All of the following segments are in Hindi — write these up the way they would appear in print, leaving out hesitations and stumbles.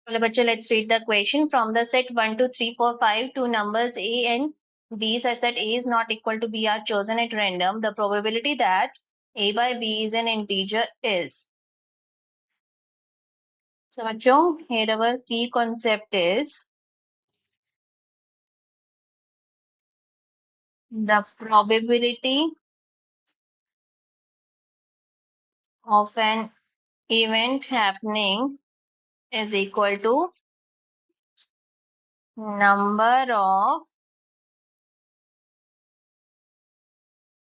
चलो बच्चों, let's read the question. From the set 1 2 3 4 5 two numbers a and b such that a is not equal to b are chosen at random. The probability that a by b is an integer is. So बच्चों, here our key concept is the probability of an event happening is equal to number of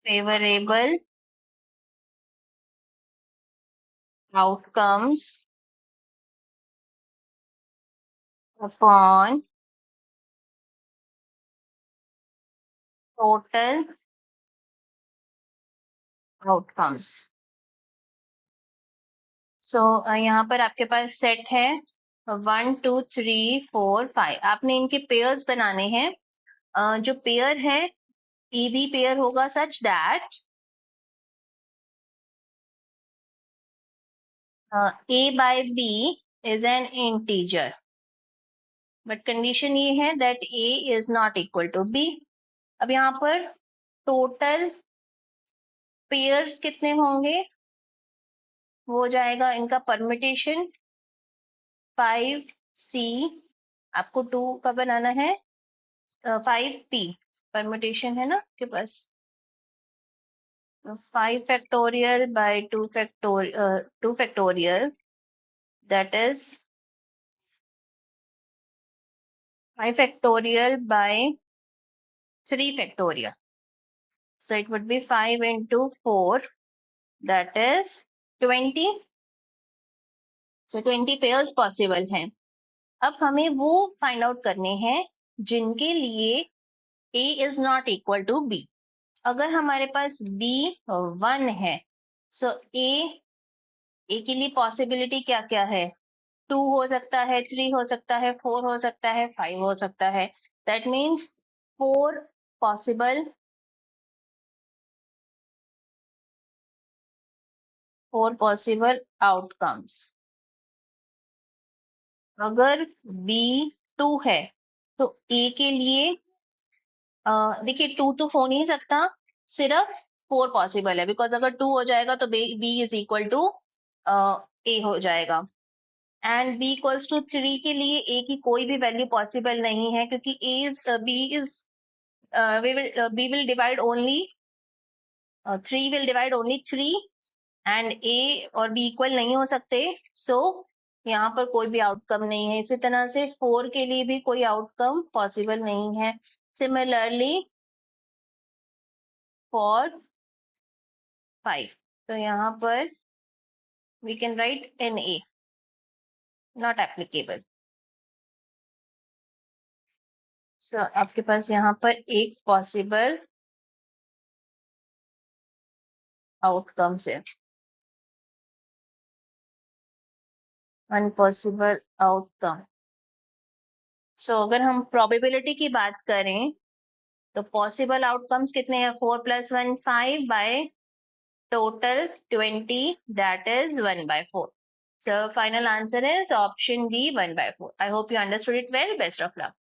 favorable outcomes upon total outcomes. सो यहाँ पर आपके पास सेट है 1 2 3 4 5. आपने इनके पेयर्स बनाने हैं. जो पेयर है ईबी पेयर होगा such that a by b is an integer. But condition ये है that a is not equal to b. अब यहाँ पर टोटल पेयर्स कितने होंगे? वो हो जाएगा इनका परमिटेशन 5c. आपको 2 का बनाना है 5p. परमिटेशन है ना आपके पास. 5 factorial by 2 factorial, that is 5 factorial by 3 factorial. So it would be 5 into 4, that is 20. So 20 pairs possible हैं. अब हमें वो फाइंड आउट करने हैं जिनके लिए a is not equal to b. अगर हमारे पास b 1 है, so a के लिए पॉसिबिलिटी क्या क्या है? 2 हो सकता है, 3 हो सकता है, 4 हो सकता है, 5 हो सकता है. That means 4 possible outcomes. अगर b 2 है तो a के लिए देखिए 2 तो हो नहीं सकता, सिर्फ 4 पॉसिबल है. बिकॉज अगर 2 हो जाएगा तो b is equal to a हो जाएगा. एंड b इक्वल्स टू 3 के लिए a की कोई भी वैल्यू पॉसिबल नहीं है, क्योंकि b will divide only 3 will divide only 3 and a और b इक्वल नहीं हो सकते. सो यहाँ पर कोई भी आउटकम नहीं है. इसी तरह से 4 के लिए भी कोई आउटकम पॉसिबल नहीं है. Similarly for 5. तो यहाँ पर we can write NA, not applicable. So आपके पास यहाँ पर एक पॉसिबल आउटकम्स है, वन पॉसिबल आउटकम. सो अगर हम प्रोबेबिलिटी की बात करें तो पॉसिबल आउटकम्स कितने हैं? 4 + 1 5 by total 20, that is 1/4. So final answer is option D, 1/4. I hope you understood it well. Best of luck.